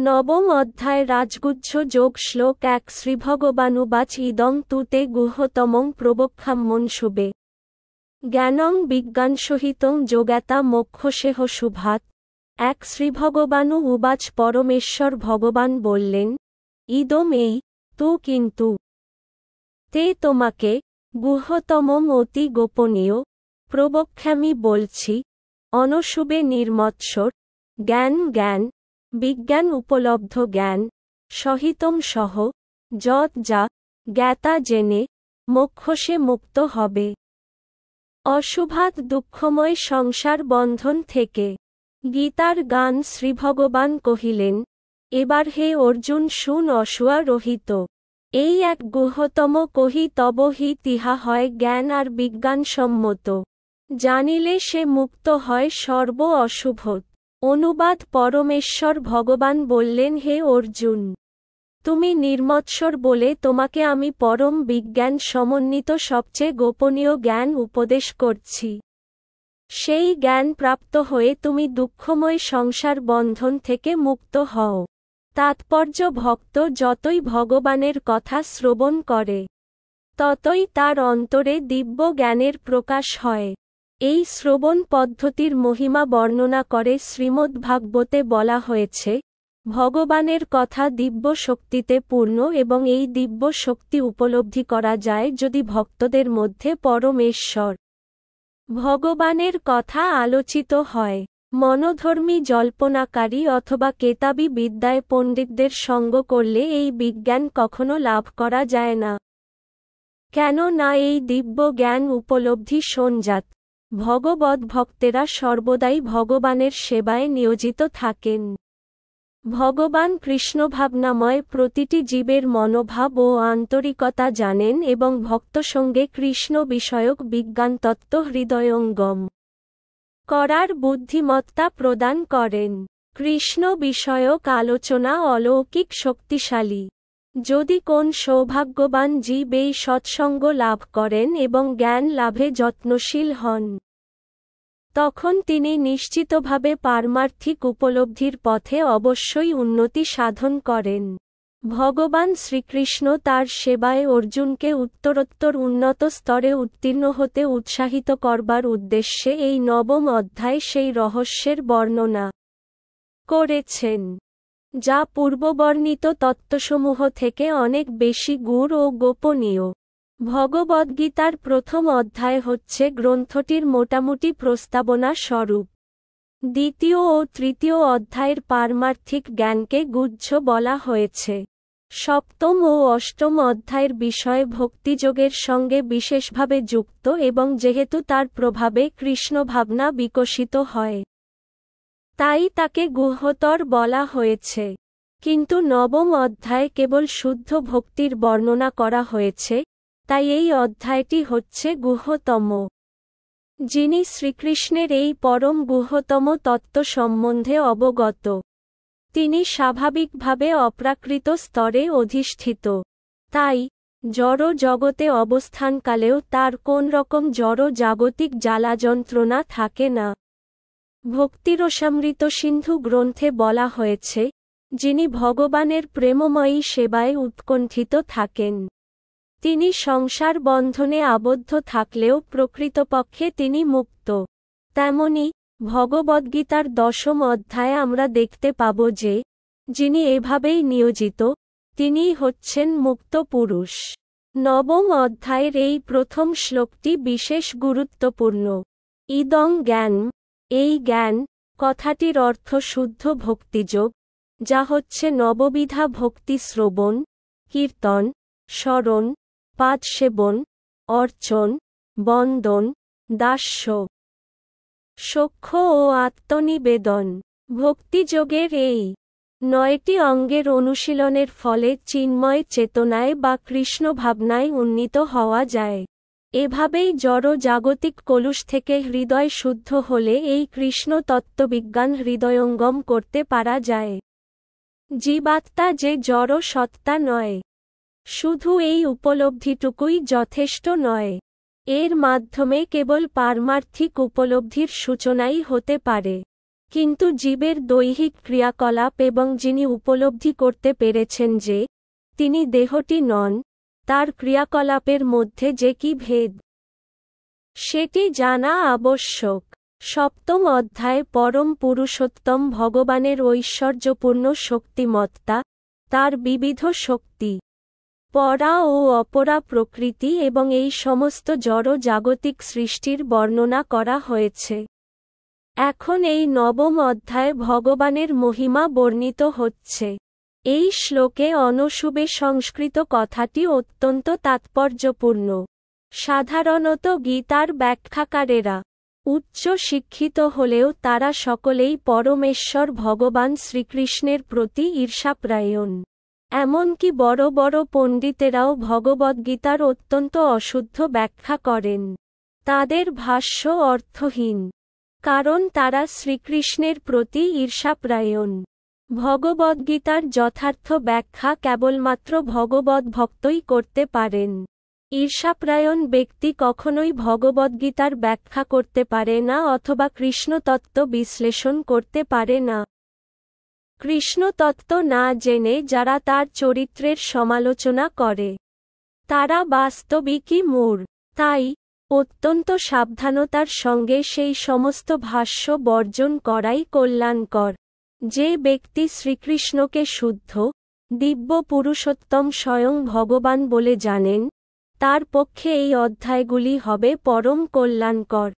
নবম অধ্যায় রাজগুচ্ছ যোগ শ্লোক 1 শ্রীভগবানুবাচ ইদং তুতে গুহতমং প্রবক্ষাম্যন শুভে জ্ঞানং বিজ্ঞানসহিতং যোগাতা মোক্ষসেহ শুভাৎ। 1 শ্রীভগবানু উবাচ পরমেশ্বর ভগবান বললেন, ইদম এই, তু কিন্তু, তে তোমাকে, গুহতমম অতি গোপনীয়, প্রবক্ষ্যামি বলছি, অনশুভে নির্মৎসর, জ্ঞান বিজ্ঞান উপলব্ধ জ্ঞান, সহিতম সহ, যৎ যা, জ্ঞাতা জেনে, মোক্ষসে মুক্ত হবে। অশুভাৎ দুঃখময় সংসার বন্ধন থেকে। গীতার গান শ্রীভগবান কহিলেন, এবার হে অর্জুন শুন অসুয়া রহিত। এই এক গুহতম কহি তব হি তিহা হয় জ্ঞান আর বিজ্ঞানসম্মত। জানিলে সে মুক্ত হয় সর্ব অশুভত। অনুবাদ পরমেশ্বর ভগবান বললেন, হে অর্জুন, তুমি নির্মৎসর বলে তোমাকে আমি পরম বিজ্ঞান সমন্বিত সবচেয়ে গোপনীয় জ্ঞান উপদেশ করছি। সেই জ্ঞান প্রাপ্ত হয়ে তুমি দুঃখময় সংসার বন্ধন থেকে মুক্ত হও। তাৎপর্য ভক্ত যতই ভগবানের কথা শ্রবণ করে, ততই তার অন্তরে দিব্য জ্ঞানের প্রকাশ হয়। এই শ্রবণ পদ্ধতির মহিমা বর্ণনা করে শ্রীমদ্ভাগবতে বলা হয়েছে, ভগবানের কথা দিব্য শক্তিতে পূর্ণ এবং এই দিব্য শক্তি উপলব্ধি করা যায় যদি ভক্তদের মধ্যে পরমেশ্বর ভগবানের কথা আলোচিত হয়। মনোধর্মী জল্পনাকারী অথবা কেতাবী বিদ্যায় পণ্ডিতদের সঙ্গ করলে এই বিজ্ঞান কখনো লাভ করা যায় না। কেন না এই দিব্য জ্ঞান উপলব্ধি সোনজাত। ভগবদ্ ভক্তেরা সর্বদাই ভগবানের সেবায় নিয়োজিত থাকেন। ভগবান কৃষ্ণভাবনাময় প্রতিটি জীবের মনোভাব ও আন্তরিকতা জানেন এবং ভক্তসঙ্গে কৃষ্ণ বিষয়ক বিজ্ঞানতত্ত্ব হৃদয়ঙ্গম করার বুদ্ধিমত্তা প্রদান করেন। কৃষ্ণ বিষয়ক আলোচনা অলৌকিক শক্তিশালী। যদি কোন সৌভাগ্যবান জীব এই সৎসঙ্গ লাভ করেন এবং জ্ঞান লাভে যত্নশীল হন, তখন তিনি নিশ্চিতভাবে পারমার্থিক উপলব্ধির পথে অবশ্যই উন্নতি সাধন করেন। ভগবান শ্রীকৃষ্ণ তার সেবায় অর্জুনকে উত্তরোত্তর উন্নত স্তরে উত্তীর্ণ হতে উৎসাহিত করবার উদ্দেশ্যে এই নবম অধ্যায় সেই রহস্যের বর্ণনা করেছেন, যা পূর্ববর্ণিত তত্ত্বসমূহ থেকে অনেক বেশি গূঢ় ও গোপনীয়। ভগবদ্গীতার প্রথম অধ্যায় হচ্ছে গ্রন্থটির মোটামুটি প্রস্তাবনা স্বরূপ। দ্বিতীয় ও তৃতীয় অধ্যায়ের পারমার্থিক জ্ঞানকে গুহ্য বলা হয়েছে। সপ্তম ও অষ্টম অধ্যায়ের বিষয় ভক্তিযোগের সঙ্গে বিশেষভাবে যুক্ত এবং যেহেতু তার প্রভাবে কৃষ্ণভাবনা বিকশিত হয়, তাই তাকে গুহ্যতর বলা হয়েছে। কিন্তু নবম অধ্যায়ে কেবল শুদ্ধ ভক্তির বর্ণনা করা হয়েছে, তাই এই অধ্যায়টি হচ্ছে গুহ্যতম। যিনি শ্রীকৃষ্ণের এই পরম গুহ্যতম তত্ত্ব সম্বন্ধে অবগত, তিনি স্বাভাবিকভাবে অপ্রাকৃত স্তরে অধিষ্ঠিত। তাই জড় জগতে অবস্থানকালেও তার কোন রকম জড় জাগতিক জ্বালাযন্ত্রণা থাকে না। ভক্তিরসামৃত সিন্ধু গ্রন্থে বলা হয়েছে, যিনি ভগবানের প্রেমময়ী সেবায় উৎকণ্ঠিত থাকেন, তিনি সংসার বন্ধনে আবদ্ধ থাকলেও প্রকৃতপক্ষে তিনি মুক্ত। তেমনি ভগবদ্গীতার দশম অধ্যায়ে আমরা দেখতে পাব যে, যিনি এভাবেই নিয়োজিত, তিনিই হচ্ছেন মুক্ত পুরুষ। নবম অধ্যায়ের এই প্রথম শ্লোকটি বিশেষ গুরুত্বপূর্ণ। ইদং জ্ঞান, এই জ্ঞান কথাটির অর্থ শুদ্ধ ভক্তিযোগ, যা হচ্ছে নববিধা ভক্তি শ্রবণ, কীর্তন, স্মরণ, পাদসেবন, অর্চন, বন্দন, দাস্য, সখ্য ও আত্মনিবেদন। ভক্তিযোগের এই 9টি অঙ্গের অনুশীলনের ফলে চিন্ময় চেতনায় বা কৃষ্ণ ভাবনায় উন্নীত হওয়া যায়। এভাবেই জড় জাগতিক কলুষ থেকে হৃদয় শুদ্ধ হলে এই কৃষ্ণ তত্ত্ববিজ্ঞান হৃদয়ঙ্গম করতে পারা যায়। জীবাত্মা যে জড় সত্তা নয়, শুধু এই উপলব্ধিটুকুই যথেষ্ট নয়। এর মাধ্যমে কেবল পারমার্থিক উপলব্ধির সূচনাই হতে পারে। কিন্তু জীবের দৈহিক ক্রিয়াকলাপ এবং যিনি উপলব্ধি করতে পেরেছেন যে তিনি দেহটি নন, তার ক্রিয়াকলাপের মধ্যে যে কি ভেদ, সেটি জানা আবশ্যক। সপ্তম অধ্যায়ে পরম পুরুষোত্তম ভগবানের ঐশ্বর্যপূর্ণ শক্তিমত্তা, তার বিবিধ শক্তি, পরা ও অপরা প্রকৃতি এবং এই সমস্ত জড় জাগতিক সৃষ্টির বর্ণনা করা হয়েছে। এখন এই নবম অধ্যায়ে ভগবানের মহিমা বর্ণিত হচ্ছে। এই শ্লোকে অনুশুবে সংস্কৃত কথাটি অত্যন্ত তাৎপর্যপূর্ণ। সাধারণত গীতার ব্যাখ্যাকারেরা উচ্চ শিক্ষিত হলেও তারা সকলেই পরমেশ্বর ভগবান শ্রীকৃষ্ণের প্রতি ঈর্ষাপ্রায়ণ। এমনকি বড় বড় পণ্ডিতেরাও ভগবদ্গীতার অত্যন্ত অশুদ্ধ ব্যাখ্যা করেন। তাদের ভাষ্য অর্থহীন, কারণ তারা শ্রীকৃষ্ণের প্রতি ঈর্ষাপ্রায়ণ। ভগবদ্গীতার যথার্থ ব্যাখ্যা কেবলমাত্র ভগবদ্ভক্তই করতে পারেন। ঈর্ষাপ্রায়ণ ব্যক্তি কখনোই ভগবদ্গীতার ব্যাখ্যা করতে পারে না অথবা কৃষ্ণতত্ত্ব বিশ্লেষণ করতে পারে না। কৃষ্ণতত্ত্ব না জেনে যারা তার চরিত্রের সমালোচনা করে, তারা বাস্তবিকই মূঢ়। তাই অত্যন্ত সাবধানতার সঙ্গে সেই সমস্ত ভাষ্য বর্জন করাই কল্যাণকর। যে ব্যক্তি শ্রীকৃষ্ণকে শুদ্ধ, দিব্য পুরুষোত্তম স্বয়ং ভগবান বলে জানেন, তার পক্ষে এই অধ্যায়গুলি হবে পরম কল্যাণকর।